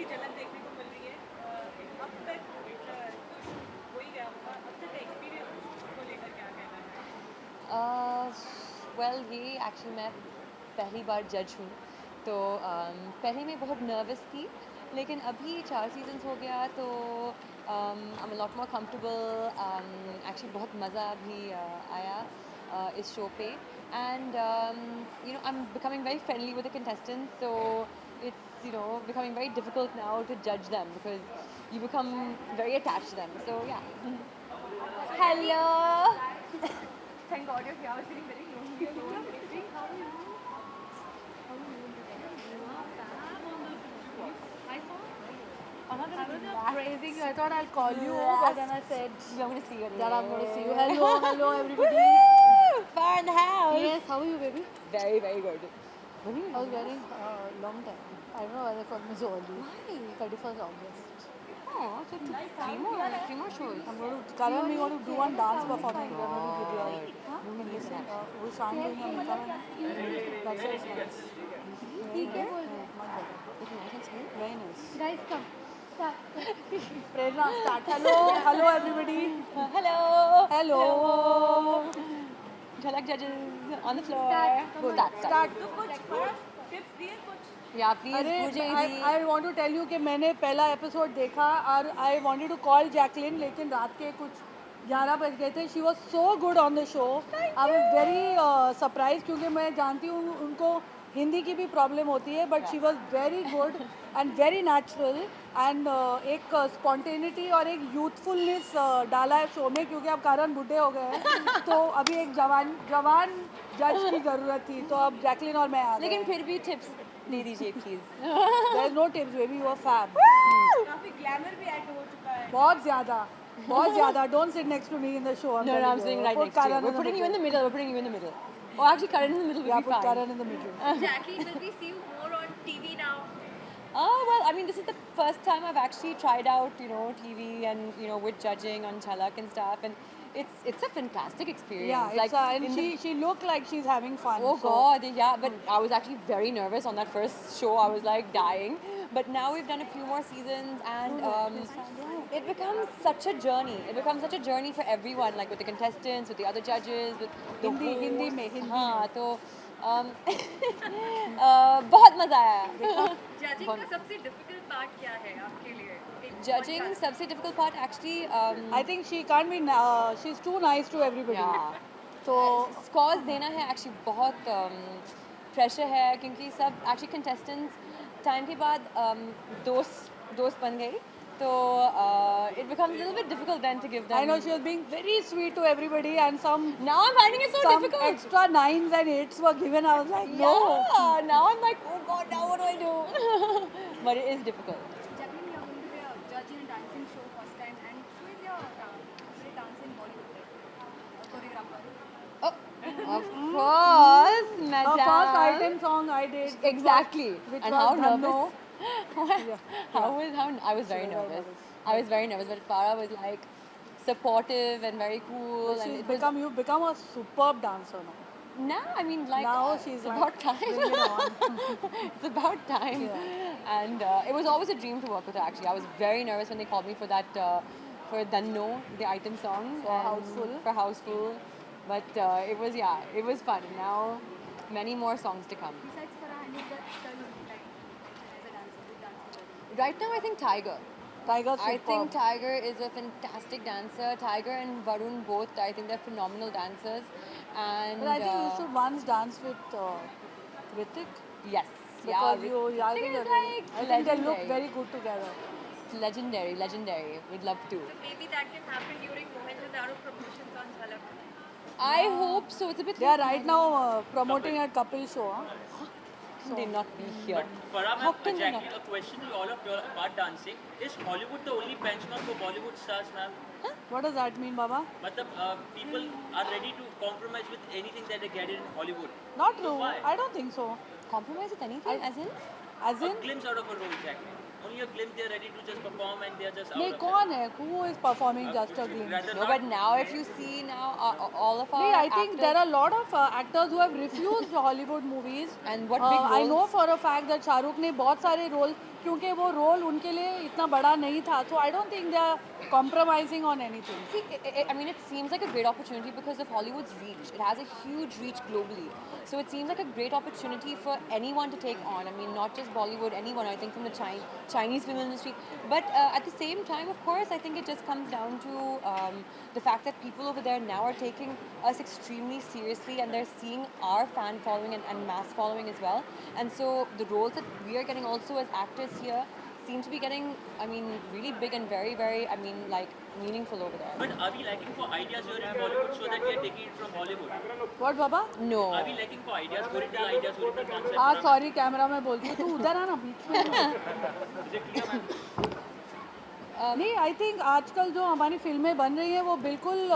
की झलक देखने को मिल रही है। अब तक तो हो ही गया होगा, अब तक का एक्सपीरियंस को लेकर क्या कहना है? वेल ये एक्चुअली मैं पहली बार जज हूँ, तो पहले मैं बहुत नर्वस थी, लेकिन अभी 4 सीजन्स हो गया तो I am lot more comfortable. Actually बहुत मज़ा भी आया इस शो पे, and I am becoming very friendly with the contestants, so it's becoming very difficult now to judge them because you become very attached to them, so yeah. So Jackie, Hello. thank God you're here. I was feeling very lonely alone. Waiting. How are you? How are you? You are fab on the show. I saw. I'm not I gonna was just relax. praising you. I thought I'll call you, but then I said I'm gonna see you that I'm going to see you. later. Hello, hello, everybody. Woo! Fire in the house. Yes, how are you, baby? Very, very good. When are you I was leaving? waiting long time. I don't know why they called me so early. Why? 31st August. Oh, so three more shows. I'm going to, Karan and me going to do one dance performance. We're going to video. No, no, no, Listen, no. वो शान doing a makeup and that's why it's nice. Very ठीक है? nice. Much better. Okay, nice and smooth. Very nice. Guys, come. Start. Prerna, start. Hello, hello everybody. Hello. Hello. Jhalak judges on the floor. Start. Start. तो कुछ tips दिए कुछ? Yeah, please. अरे मुझे I भी. want to tell you कि मैंने पहला एपिसोड देखा और I wanted to call Jacqueline, लेकिन रात के कुछ 11 बज गए थे. She was so good on the show. I was very surprise, क्योंकि मैं जानती हूँ उनको हिंदी की भी प्रॉब्लम होती है, but she was very good and very natural. And एक स्पॉन्टेनिटी और एक यूथफुलनेस डाला है शो में, क्योंकि अब कारण बुढ़े हो गए हैं तो अभी एक जवान जज की ज़रूरत थी, तो अब जैकलिन और मैं आ गए. लेकिन फिर भी tips दे दीजिए please. There is no tips, baby. You are fab. काफी ग्लैमर भी ऐड हो चुका है. बहुत ज़्यादा. Don't sit next to me in the show. No, I'm sitting right Put next to you. Karan We're putting you in the middle. We're putting you in the middle. Oh, actually, Karan in the middle will Yeah, be put fine. Karan in the middle. Jackie, will we see you more on TV now? Oh, well, I mean, this is the first time I've actually tried out, TV and, with judging on Chalak and stuff. And it's a fantastic experience. Yeah, like, and in the- she looked like she's having fun. Oh so- God, yeah, but I was actually very nervous on that first show. I was like dying. But now we've done a few more seasons, and it becomes such a journey. It becomes such a journey for everyone, like with the contestants, with the other judges, with the Hindi hosts. में, हिंदी हाँ, तो बहुत मजा आया. Judging का सबसे difficult part क्या है आपके लिए? Judging, सबसे difficult part actually. I think she can't be. She's too nice to everybody. Yeah. So scores देना है एक्चुअली बहुत प्रेशर है, क्योंकि सब एक्चुअली कंटेस्टेंट्स टाइम के बाद दोस्त बन गई, तो it becomes a little bit difficult then to give them. I know she was being very sweet to everybody, and some Now I'm finding it so difficult. extra 9s and 8s were given. I was like, no. Yeah, now I'm like, oh God, now what do I do? But it is difficult. Jacqueline, you're going to be a judge in a dancing show first time, and who is your favorite dancer in Bollywood? A choreographer? Oh, of course, Her madam. first item song I did. Exactly. Which And was how Dhanno. nervous? How I was very She was very nervous. nervous. I was very nervous, but Farah was like supportive and very cool. But and she's it was, you've become a superb dancer now. now, I mean, like Now it's she's about like, bring it time. on. It's about time. Yeah. And it was always a dream to work with her. Actually, I was very nervous when they called me for that for Danno, the item song, For and Houseful. For Houseful. But it was fun. Now, many more songs to come. Besides Farah, any other actor you would like as a dancer, good dancer? Right now, I think Tiger. Tiger's I superb. think Tiger is a fantastic dancer. Tiger and Varun both, I think they're phenomenal dancers. And But I think you should once dance with Ritik. yes, Because yeah. I Ritik think, is like I think they look legendary. very good together. It's legendary. We'd love to. So maybe that can happen during Mohenjo-daro promotions on Jhalak. I hope so. It's a bit. They are right now promoting a couple show. Huh? They not be here. Farah How ma'am, can they Jackie, not? a question to all of you about dancing. Is Hollywood the only benchmark for Bollywood stars, ma'am? What does that mean, Baba? Matlab, people are ready to compromise with anything that they get in Hollywood. Not So true. why? I don't think so. Compromise with anything, as in? As A in, glimpse out of a role, Jackie. only a glimpse, they are ready to just perform and they are just out नहीं of कौन है who is performing just a it. glimpse? Rather No, not. but now if you see now, all of our नहीं, I think there actors- are a lot of actors who have refused Hollywood movies. And what big I know roles? for a fact that Shahrukh ने बहुत सारे role, क्योंकि वो role उनके लिए इतना बड़ा नहीं था, so I don't think they are compromising on anything. See, I mean, it seems like a great opportunity because of Hollywood's reach. It has a huge reach globally. So it seems like a great opportunity for anyone to take on. I mean, not just Bollywood, anyone, I think, from the Chinese film industry. But at the same time, of course, I think it just comes down to the fact that people over there now are taking us extremely seriously and they're seeing our fan following and mass following as well. And so the roles that we are getting also as actors here seem to be getting, I mean, really big and very, very, I mean, like, meaningful over there. But are we lacking for ideas here in Bollywood so that we are taking it from Hollywood? What Baba? No. Are we lacking for ideas, original ideas, original concepts? हाँ sorry camera में बोलती हूँ, तू उधर आ ना बीच में. नहीं, I think आजकल जो हमारी फिल्में बन रही हैं वो बिल्कुल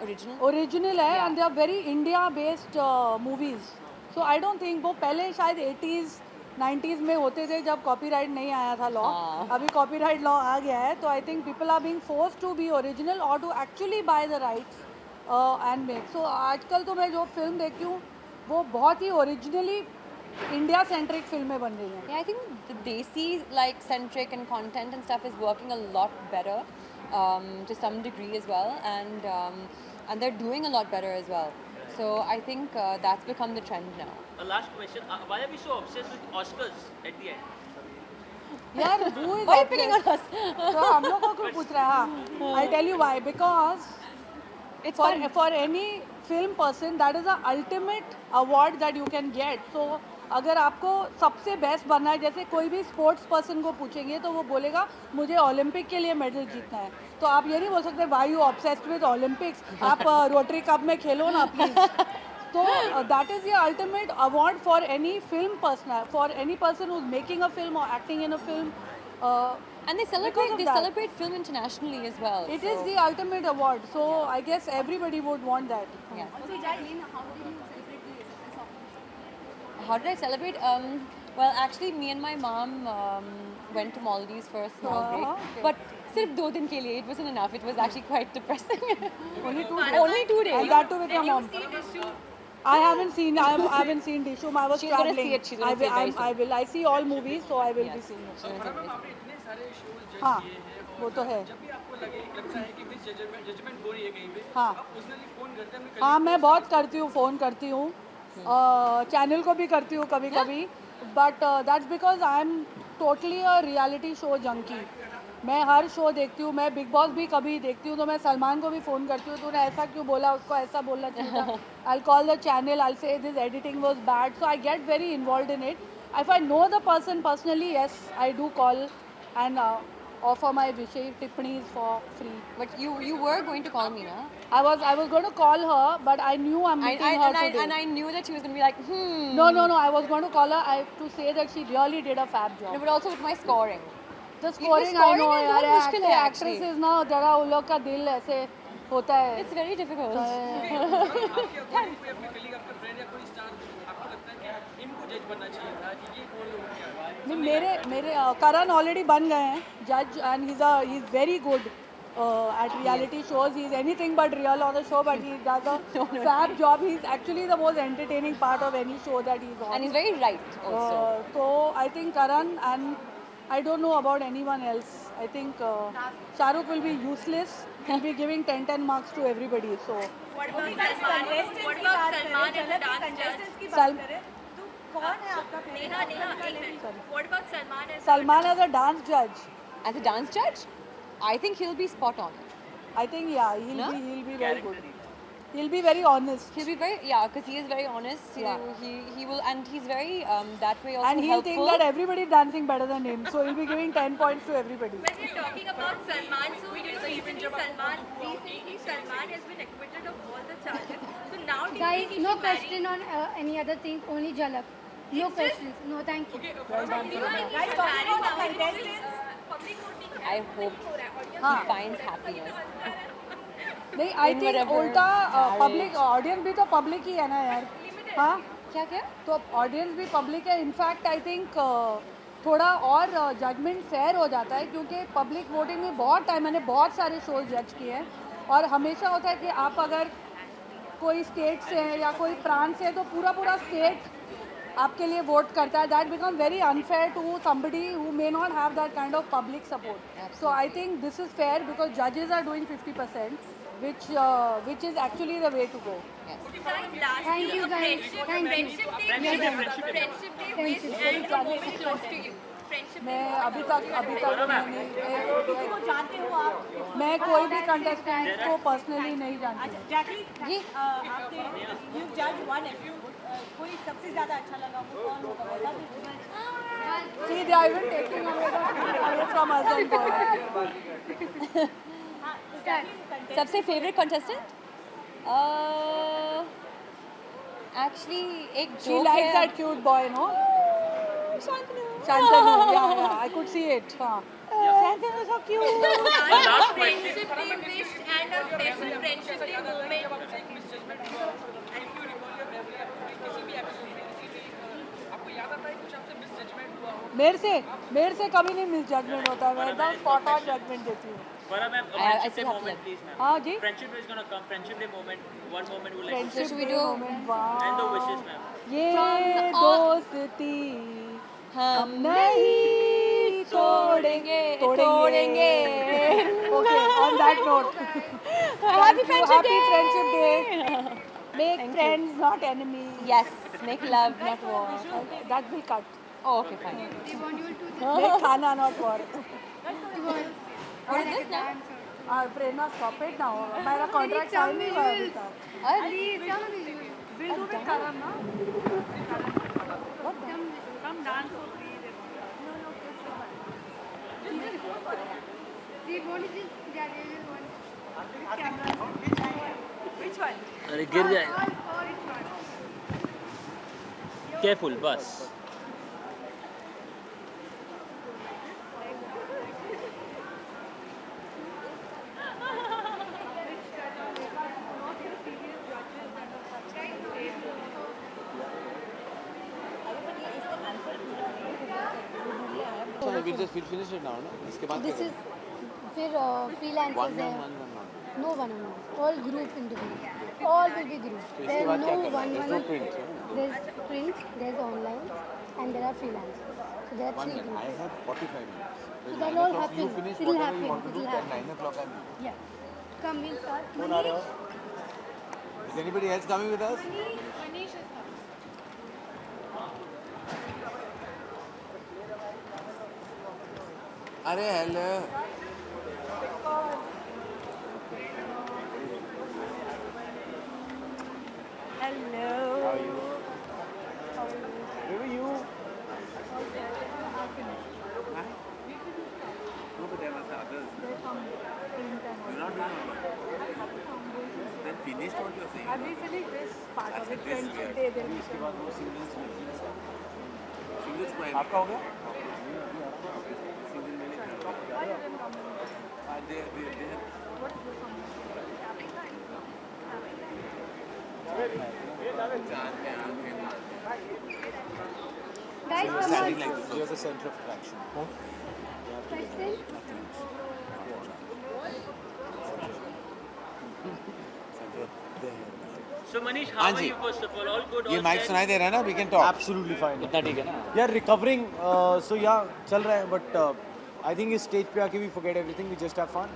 Original? ओरिजिनल है Yeah. And they are very India based movies. So I don't think, वो पहले शायद 80s 90s में होते थे जब कॉपीराइट नहीं आया था लॉ. हाँ. अभी कॉपीराइट लॉ आ गया है, तो I think people are being forced to be original और to actually buy the rights and make. So आजकल तो मैं जो फिल्म देखती हूँ वो बहुत ही ओरिजिनली इंडिया सेंट्रिक फिल्में बन रही हैं. Yeah, I think the Desi like centric and content and stuff is working a lot better to some degree as well, and they're doing a lot better as well. So I think that's become the trend now. A last question. Why are we so obsessed with Oscars at the end? यार who is Why are you picking on us? तो हम लोग को क्यों पूछ रहा है? हाँ, I'll tell you why. Because It's for fun. for any film person that is the ultimate award that you can get. So अगर आपको सबसे बेस्ट बनना है, जैसे कोई भी स्पोर्ट्स पर्सन को पूछेंगे तो वो बोलेगा मुझे ओलंपिक के लिए मेडल जीतना है. तो आप ये नहीं बोल सकते why you obsessed with Olympics, आप रोटरी कप में खेलो ना प्लीज. तो that is the ultimate award for any film person, for any person who is making a film और acting in a film. And they Because of that. celebrate film internationally as well. It is so- the ultimate award, so I guess everybody would want that. Yeah. So Jacqueline, how did you celebrate the success of the show? How did I celebrate? Well, actually, me and my mom went to Maldives for a small break. Okay. But सिर्फ 2 दिन के लिए, it wasn't enough. It was actually quite depressing. Only 2 days. Only 2 days. And that too with your mom. I haven't seen Dishoom. I was She's gonna traveling. see it. She's gonna see it very I will. I see all movies, so I will be Yes. seeing it. She's gonna see it very soon. आपने इतने सारे shows हाँ, जज किए हैं वो तो है. जब भी आपको लगता है कि मिस जजमेंट हो रही है कहीं पे, हाँ. आप पर्सनली फोन करते हैं अपने हाँ, colleague मैं को, बहुत करती हूँ, फ़ोन करती हूँ, चैनल को भी करती हूँ कभी कभी. But that's because I am totally a reality show junkie. मैं हर शो देखती हूँ. मैं बिग बॉस भी कभी देखती हूँ तो मैं सलमान को भी फ़ोन करती हूँ, तूने ऐसा क्यों बोला, उसको ऐसा बोलना चाहिए था. आई कॉल द चैनल, आई से this editing was bad. So I get very involve in it. If I know the person personally, yes I do call and offer my विषय टिप्पणीज for free. But you were going to call me, na? I was going to call her, but I knew I'm meeting her today. And I knew that she was going to be like, No. I was going to call her to say that she really did a fab No, job. but also with my scoring. The scoring I know scoring यार, बहुत मुश्किल है actually. actresses ना जरा उन लोग का दिल ऐसे होता है. It's very difficult. आपके अकॉर्डिंग कोई अपने कलीग, आपका फ्रेंड या कोई स्टार आपको लगता है कि इनको जज बनना चाहिए था कि ये कौन लोग क्या है? नहीं, मेरे करण ऑलरेडी बन गए हैं जज and he is very good at reality shows. He's anything but real on the show, but he does a fab job. He's actually the most entertaining part of any show that he's on. And he's very right also. So I think Karan, and I don't know about anyone else. I think Shahrukh will be useless. He'll be giving 10 marks to everybody. So What about Salman? What about Salman as a dance judge? Sal- Neha, एक minute. What about Salman as Salman as a dance judge, As a dance judge, I think he'll be spot on. I think he'll No? be very good. He'll be very honest. He'll be very, because he is very honest. Yeah. He will, and he's very that way also And he'll helpful. think that everybody is dancing better than him. So he'll be giving 10 points to everybody. When we're talking about Salman, so recently Salman has been acquitted of all the charges. So now do you Guys, think he no should marry? question on any other thing, only Jalak. No questions. No, thank you. Do you think he should marry now? Public voting I hope हाँ. he finds happiness. नहीं, I In think whatever उल्टा marriage. Public audience भी तो public ही है ना यार. हाँ, क्या क्या? तो ऑडियंस भी पब्लिक है. इनफैक्ट आई थिंक थोड़ा और जजमेंट फेयर हो जाता है, क्योंकि पब्लिक वोटिंग में बहुत टाइम, मैंने बहुत सारे शोज जज किए हैं और हमेशा होता है कि आप अगर कोई स्टेट से है या कोई प्रांत से है तो पूरा पूरा स्टेट आपके लिए वोट करता है. That become very unfair to somebody who may not have that kind of public support. So I think this is fair because जजेस are doing 50%, which is actually the way to go. Guys, lastly, Thank you, guys. friendship, Thank you. friendship day, friendship day wish and a moment close to you. Friendship day. मैं अभी तक किसको जानते हो आप? मैं कोई भी कंटेस्टेंट को पर्सनली नहीं जानती. अच्छा जैकलीन, आपके यू जज वन एपिसोड, कोई सबसे ज्यादा अच्छा लगा वो कौन होगा बता दीजिए. See, they are even taking away from us and going. सबसे फेवरेट कंटेस्टेंट एक्चुअली एक She जोक likes है that cute boy, no? Shantanu. Shantanu, yeah, I could see it. Shantanu is so cute. last Friendship day wish and a special friendship day moment. Misjudgement हुआ and if you recall your memory आपको किसी भी episode में किसी भी आपको याद आता है कुछ आपसे मिसजजमेंट हुआ हो? मेरे से कभी नहीं मिस जजमेंट होता. मैं एकदम स्पॉट ऑन जजमेंट देती हूँ. Farah ma'am, I friendship day still have moment, to please ma'am. हाँ जी. Friendship day is gonna come. Friendship day moment. One moment you like. Friendship should we day do- moment. वाह. And the wishes, ma'am. ये From all- दोस्ती हम नहीं तोड़ेंगे. Okay, on that note. Happy Friendship Day. Friendship Day. Make friends, not enemies. Yes, make love, not war. That will cut. Oh, okay, fine. They want you to Make khana, not war. What is this now? Prerna, stop it now. मेरा contract sign नहीं हुआ है अभी तक. please some visuals. We'll do with Karan, na? Come dance for free. They want to just they just want. Which one? अरे गिर जाएगा. All. Careful, बस. So we'll finish it now, no? इसके बाद This is फिर freelancers one हैं. on one. No one-on-one. All group interviews. All will be group. तो इसके There's बाद क्या no करना है? There's no one-on-one. print. huh? There's print, there's online, and there are freelancers. So there are One 3 minute. I groups. have 45 minutes. So By that'll 9 all o'clock you happen. finish It'll whatever you happen. want to do. It'll At happen. 9 o'clock I'm here. Yeah. Come, we'll start. कौन आ रहा है? Is anybody else coming with us? Manish is coming. अरे hello. Hello. How are you? Where were you? Huh? No, but there must have others. You're not doing all Then finished what you're saying. Have we finished this part of अच्छा it? this Friendship year. day, then we इसके can बाद वो singles में singles को आपका हो गया? Single में they have चांद पे आंखें Guys, come standing on. like this. You're the center of attraction. Question. So Manish, how हाँ are जी. you first of all? All good, ये all माइक set? सुनाई दे रहा है ना? We can talk. Absolutely fine. इतना ठीक है ना? Yeah, recovering. So yeah, चल रहा है. But I think इस stage पे आके we forget everything. We just have fun.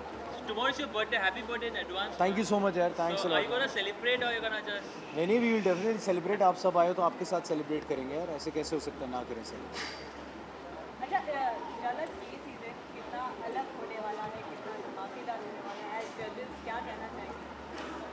Tomorrow is your birthday. Happy birthday in advance. Thank you so much यार. Thanks So a are you lot. gonna celebrate or you gonna just? नहीं, we will definitely celebrate. आप सब आए हो तो आपके साथ celebrate करेंगे यार. ऐसे कैसे हो सकता है ना करें celebrate. अच्छा जलक ये सीजन कितना अलग होने वाला है, कितना धमाकेदार होने वाला है. जजेस क्या कहना चाहेंगे?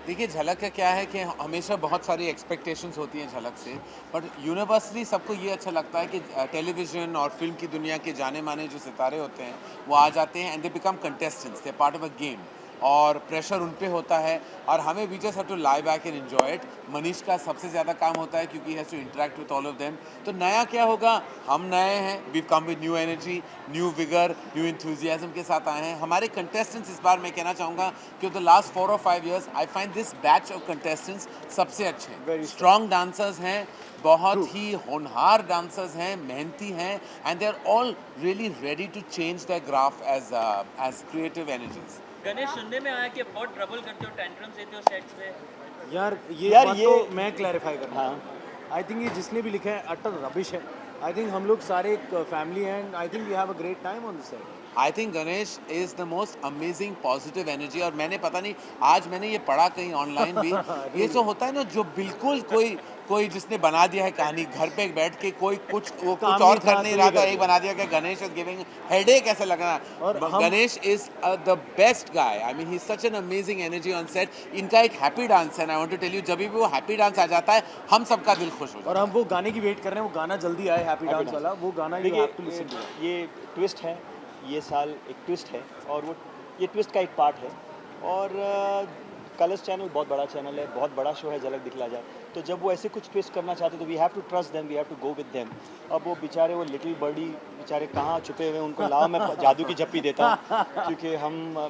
देखिए झलक का क्या है कि हमेशा बहुत सारी एक्सपेक्टेशंस होती हैं झलक से, बट यूनिवर्सली सबको ये अच्छा लगता है कि टेलीविज़न और फिल्म की दुनिया के जाने माने जो सितारे होते हैं वो आ जाते हैं and they become contestants, they part of a game. और प्रेशर उन पे होता है और हमें we just have to lie back and enjoy it. Manish का सबसे ज़्यादा काम होता है क्योंकि has to interact with all of them. तो नया क्या होगा, हम नए हैं, we come with new energy, new vigour, new enthusiasm के साथ आए हैं। हमारे कंटेस्टेंट्स इस बार मैं कहना चाहूँगा कि द लास्ट 4 और 5 years I find this batch of contestants सबसे अच्छे हैं। स्ट्रॉन्ग डांसर्स हैं, बहुत ही होनहार डांसर्स हैं, मेहनती हैं and they are all really ready to change the graph as creative energies. Ganesh, सुनने में आया कि बहुत ट्रबल करते हो, टेंट्रम्स देते हो सेट्स पे। यार बात तो मैं क्लैरिफाई कर रहा हूँ। आई थिंक ये जिसने भी लिखा है अटर रबिश है। आई थिंक हम लोग सारे एक फैमिली हैं and I think we have a great time on the set. I think Ganesh is the most amazing positive energy. और मैंने पता नहीं, आज मैंने ये पढ़ा कहीं ऑनलाइन भी ये जो होता है ना, जो बिल्कुल कोई जिसने बना दिया है कहानी, घर पे बैठ के कोई कुछ और कर नहीं रहा था, एक बना दिया कि गणेश इज गिविंग हेडेक, ऐसे लग रहा है। Ganesh is the best guy. I mean he is such an amazing energy on set. इनका एक हैप्पी डांस है, I want to tell you, जब भी वो हैप्पी डांस आ जाता है हम सबका दिल खुश हो जाता है। और हम वो गाने की वेट कर रहे हैं, वो गाना जल्दी आए, हैप्पी डांस वाला, वो गाना you have to listen to. ये ट्विस्ट है, ये साल एक ट्विस्ट है और वो ये ट्विस्ट का एक पार्ट है। और कलर्स चैनल बहुत बड़ा चैनल है, बहुत बड़ा शो है झलक दिखला जाए। तो जब वो ऐसे कुछ ट्विस्ट करना चाहते तो we have to trust them, we have to go with them. अब वो बेचारे, वो लिटिल बर्डी बेचारे कहाँ छुपे हुए हैं, उनको लाओ मैं जादू की झप्पी देता हूँ क्योंकि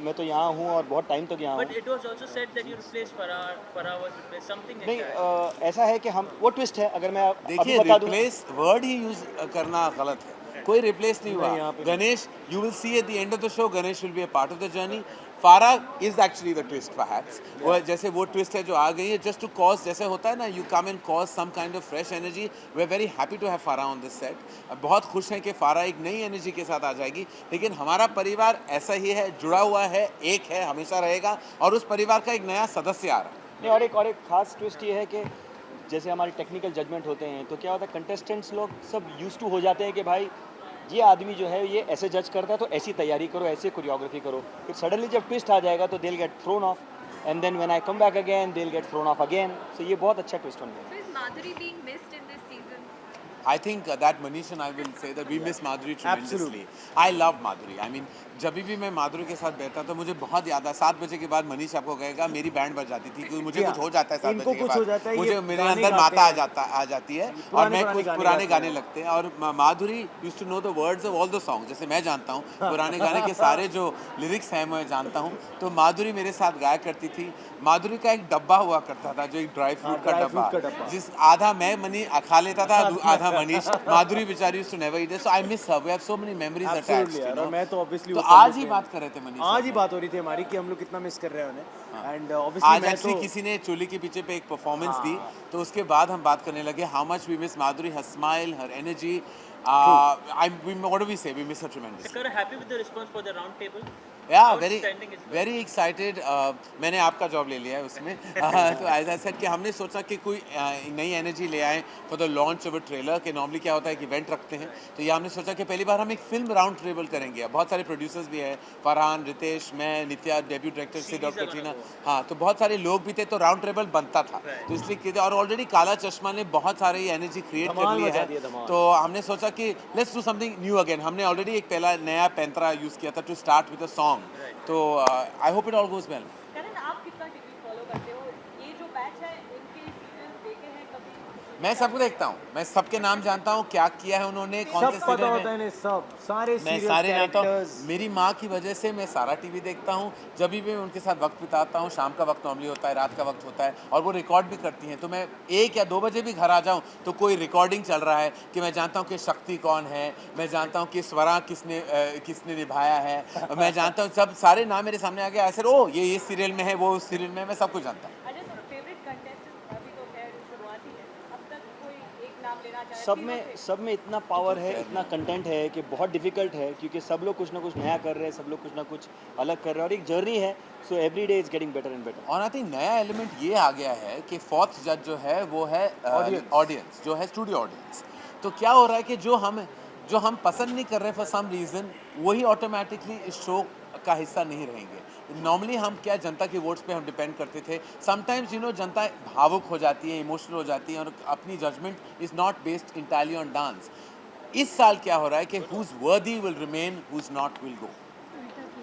मैं तो यहाँ हूँ और बहुत टाइम तक यहाँ हूँ। But it was also said that you replaced Farah was replaced, something like नहीं that. ऐसा है कि हम वो ट्विस्ट है। अगर मैं अभी देखिए, बता दूँ, रिप्लेस वर्ड ही यूज करना गलत है, कोई रिप्लेस नहीं हुआ। Ganesh, you will see at the end of the show, Ganesh will be a part of the journey. Farah is actually the twist perhaps. वो जैसे वो ट्विस्ट है जो आ गई है जस्ट टू कॉज, जैसे होता है ना, you come and cause some kind of fresh energy. We are very happy to have Farah on this set. बहुत खुश हैं कि फारा एक नई एनर्जी के साथ आ जाएगी। लेकिन हमारा परिवार ऐसा ही है, जुड़ा हुआ है, एक है, हमेशा रहेगा और उस परिवार का एक नया सदस्य आ रहा है। नहीं, और एक खास ट्विस्ट ये है कि जैसे हमारे टेक्निकल जजमेंट होते हैं तो क्या होता है, कंटेस्टेंट्स लोग सब यूज्ड टू हो जाते हैं कि भाई ये आदमी जो है ये ऐसे जज करता है तो ऐसी तैयारी करो, ऐसे कोरियोग्राफी करो। फिर सडनली जब ट्विस्ट आ जाएगा तो they will get thrown off and then when I come back again they will get thrown off again. So ये बहुत अच्छा ट्विस्ट होने वाला है। So is Madhuri being missed in this season? I think that Manish and I will say that we miss Madhuri tremendously. I love Madhuri. I mean, जब भी मैं माधुरी के साथ बैठता तो मुझे बहुत याद है। 7 बजे के बाद मनीष आपको कहेगा मेरी बैंड बज जाती थी क्योंकि मुझे कुछ हो जाता है 7 बजे के बाद, मुझे मेरे अंदर माता आ जाती है और मैं कुछ पुराने गाने लगते हैं। और Madhuri used to know the words of all the song, जैसे मैं जानता हूँ पुराने गाने के सारे जो लिरिक्स हैं मैं जानता हूँ। तो माधुरी मेरे साथ गाया करती थी। माधुरी का एक डब्बा हुआ करता था जो एक ड्राई फ्रूट का डब्बा, जिस आधा मैं खा लेता था, आधा मनीष। माधुरी बेचारी used to never eat, so I miss her. We have so many memories attached, you know. मैं तो ऑब्वियसली आज ही बात कर रहे थे मनीष, आज ही बात हो रही थी हमारी कि हम लोग कितना मिस कर रहे हैं उन्हें। एंड ऑब्वियसली आज एक्चुअली किसी ने चोली के पीछे पे एक परफॉर्मेंस दी तो उसके बाद हम बात करने लगे how much we miss Madhuri, her smile, her energy. what do we say? We miss her tremendously. Sir, happy with the response for the round table? Yeah, very excited. मैंने आपका जॉब ले लिया है उसमें। तो as I said कि हमने सोचा कि कोई नई एनर्जी ले आए for the launch of a trailer. के नॉर्मली क्या होता है कि इवेंट रखते हैं, तो ये हमने सोचा कि पहली बार हम एक फिल्म राउंड टेबल करेंगे। बहुत सारे प्रोड्यूसर्स भी हैं, फरहान, रितेश, मैं, नित्या, डेब्यू डायरेक्टर से डॉक्टर कटरीना, हाँ, तो बहुत सारे लोग भी थे, तो राउंड टेबल बनता था। तो इसलिए किया, और ऑलरेडी काला चश्मा ने बहुत सारे एनर्जी क्रिएट कर ली है, तो हमने सोचा कि let's do something new again. हमने ऑलरेडी एक पहला नया पैंतरा यूज़ किया था to start with a song. तो I hope it all goes well. Karan, आप कितना टीवी फॉलो करते हो? ये जो बैच है इनके सीरियल देखे हैं कभी? मैं सबको देखता हूँ, मैं सबके नाम जानता हूँ, क्या किया है उन्होंने, कौन से सीरियल में, मैं सारे जानता हूँ। मेरी माँ की वजह से मैं सारा टीवी देखता हूँ। जब भी मैं उनके साथ वक्त बिताता हूँ, शाम का वक्त नॉर्मली होता है, रात का वक्त होता है, और वो रिकॉर्ड भी करती हैं। तो मैं 1 या 2 बजे भी घर आ जाऊँ तो कोई रिकॉर्डिंग चल रहा है कि मैं जानता हूँ कि शक्ति कौन है, मैं जानता हूँ कि स्वरा किसने निभाया है, मैं जानता हूँ, सब सारे नाम मेरे सामने आ गया। ऐसे ओ ये सीरियल में है, वो उस सीरियल में है, मैं सब कुछ जानता हूँ। अच्छा, तो फेवरेट कंटेस्टेंट अभी तो खैर शुरुआती है, अब तक कोई एक नाम लेना चाहे? सब में इतना पावर है, इतना कंटेंट है कि बहुत डिफिकल्ट है, क्योंकि सब लोग कुछ ना कुछ नया कर रहे हैं, सब लोग कुछ ना कुछ अलग कर रहे हैं, और एक जर्नी है। So every day is getting better and better. और आई थिंक नया एलिमेंट ये आ गया है कि 4th जज जो है वो है ऑडियंस, जो है स्टूडियो ऑडियंस। तो क्या हो रहा है कि जो हम पसंद नहीं कर रहे फॉर सम रीज़न, वही ऑटोमेटिकली इस शो का हिस्सा नहीं रहेंगे। नॉर्मली हम क्या, जनता के वोट्स पे हम डिपेंड करते थे। समटाइम्स यू नो जनता भावुक हो जाती है, इमोशनल हो जाती है, और अपनी judgement is not based entirely on dance. इस साल क्या हो रहा है कि who's worthy will remain, who's not will go.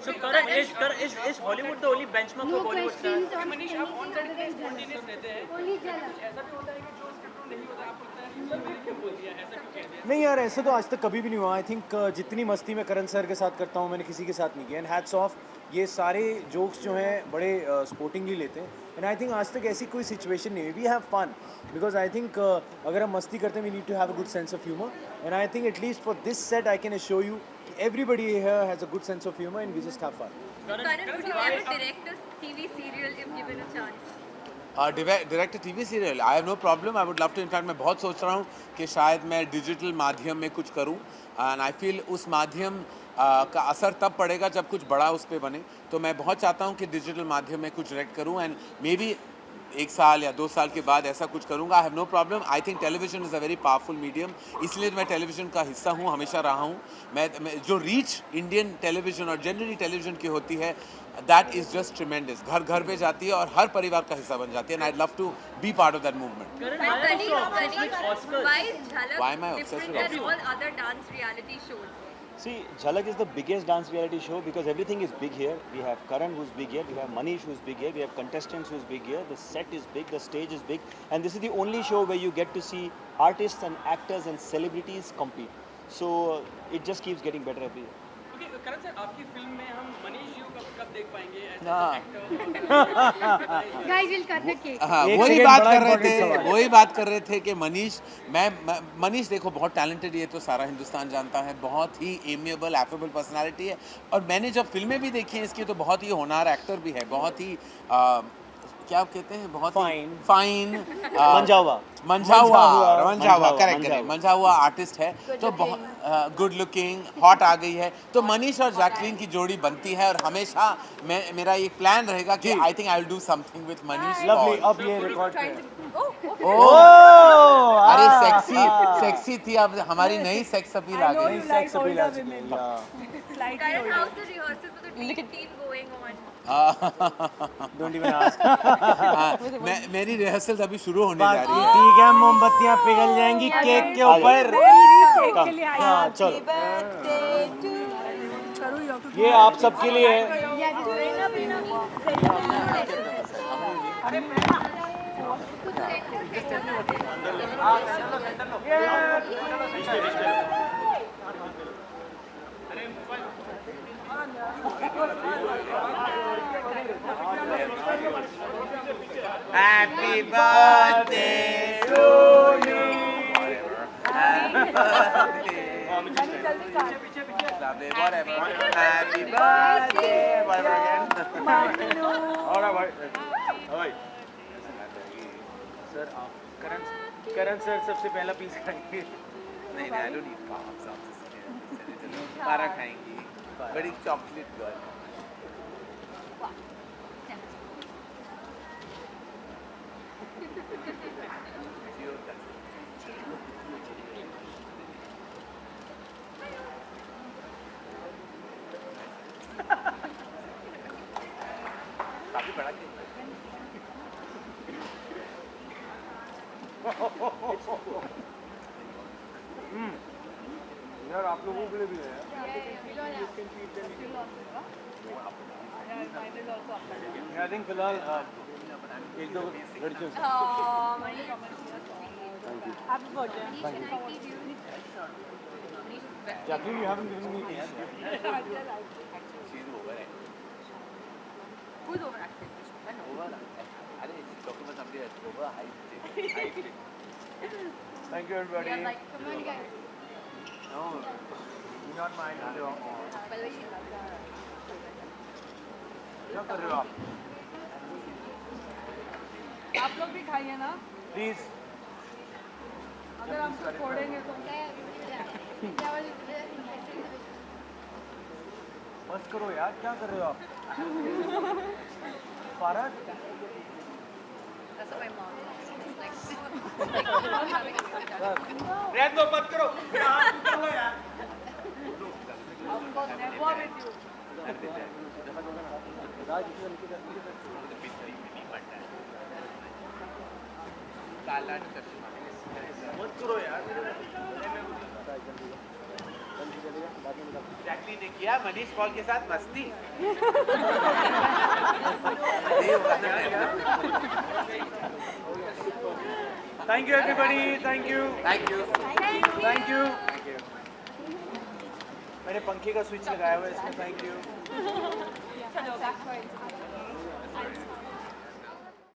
So Karan, is Hollywood the only benchmark for No Bollywood stars? questions on Manish आप ऑन सेट इतने स्पॉन्टेनियस रहते हैं only Jhalak. ऐसा भी होता है कि जो स्क्रिप्ट में नहीं होता आपको लगता है सर मैंने क्यों बोल दिया ऐसा क्यों कह दिया नहीं यार, ऐसा तो आज तक कभी भी नहीं हुआ। आई थिंक जितनी मस्ती मैं करण सर के साथ करता हूँ मैंने किसी के साथ नहीं किया। एंड हैट्स ऑफ, ये सारे जोक्स जो हैं बड़े स्पोर्टिंगली लेते हैं। एंड आई थिंक आज तक ऐसी कोई सिचुएशन नहीं है। We have fun because I think अगर हम मस्ती करते हैं we need to have a good sense of humour. And I think at least for this set I can show you everybody here has a good sense of humor and we just have fun. Karan, would you ever direct a TV serial if given a chance? Direct TV serial, I have no problem, I would love to. In fact मैं बहुत सोच रहा हूँ कि शायद मैं digital माध्यम में कुछ करूँ। एंड आई फील उस माध्यम का असर तब पड़ेगा जब कुछ बड़ा उस पर बने। तो मैं बहुत चाहता हूँ कि डिजिटल माध्यम में कुछ डायरेक्ट करूँ एंड मे बी 1 साल या 2 साल के बाद ऐसा कुछ करूँगा। I have no problem. I think television is a very powerful medium, इसलिए मैं टेलीविजन का हिस्सा हूँ, हमेशा रहा हूँ। मैं जो रीच इंडियन टेलीविजन और जनरली टेलीविजन की होती है, दैट इज़ जस्ट ट्रिमेंडस। घर घर पे जाती है और हर परिवार का हिस्सा बन जाती है। And I love to be part of that movement. Why is Jhalak Why am I obsessed different with than all other dance reality shows? See, Jhalak is the biggest dance reality show because everything is big here. We have Karan who's big here, we have Manish who's big here, we have contestants who's big here, the set is big, the stage is big, and this is the only show where you get to see artists and actors and celebrities compete. So it just keeps getting better every year. Okay Karan sir आपकी film में हम मनीष जी को कब देख पाएंगे as हाँ। Actor? Guys will cut the cake. हाँ, एक वही second, बात बड़ा कर रहे important थे, सवाल। वही बात कर रहे थे कि मनीष देखो बहुत टैलेंटेड, ये तो सारा हिंदुस्तान जानता है, बहुत ही एमिएबल एफेबल पर्सनालिटी है। और मैंने जब फिल्में भी देखी हैं इसकी तो बहुत ही होनहार एक्टर भी है, बहुत ही क्या कहते हैं, बहुत फाइन मंझावा करेक्ट मंझावा आर्टिस्ट है। तो बहुत गुड लुकिंग हॉट आ गई है। तो मनीष और जैकलीन की जोड़ी बनती है और हमेशा मेरा ये प्लान रहेगा कि I think I will do something with Manish. Lovely, अब ये रिकॉर्ड अरे सेक्सी थी, अब हमारी नई सेक्स अपील आ गई। सेक्स अपील आ चुकी है। Karan, how's the rehearsal for the team going on? Don't even ask. मेरी रिहर्सल अभी शुरू होने जा रही है। ठीक है, मोमबत्तियां पिघल जाएंगी केक के ऊपर। हाँ चलो, ये आप सबके लिए है। Happy birthday to you. Happy birthday. Whatever. Happy birthday. Whatever again. Sir आप करण सर सबसे पहला पीस खाएंगे। नहीं आई डोंट नीड कार्ब्स, आपसे पारा खाएंगी। बड़ी चॉकलेट गर्ल। काफी बड़ा केक है। यार आप लोगों के लिए भी है यार। आई थिंक फिलहाल एक दो लड़कियों से। Happy birthday. Jacqueline, you haven't given me keys. She's over it. Who's overacting? Over. अरे डॉक्टर बस अपने over hype. Thank you everybody. Come on, guys. No, do not mind. क्या कर रहे हो आप? आप लोग भी खाइए ना, Please. अगर हमको छोड़ेंगे तो। बस करो यार, क्या कर रहे हो आप? फारद? That's what my mom likes. रहने दो, मत करो। करो यार। Never with you. काला चश्मा मत करो यार। जैकलीन ने किया मनीष पॉल के साथ मस्ती thank you everybody, thank you. मैंने पंखे का स्विच लगाया हुआ है इसमें, थैंक यू।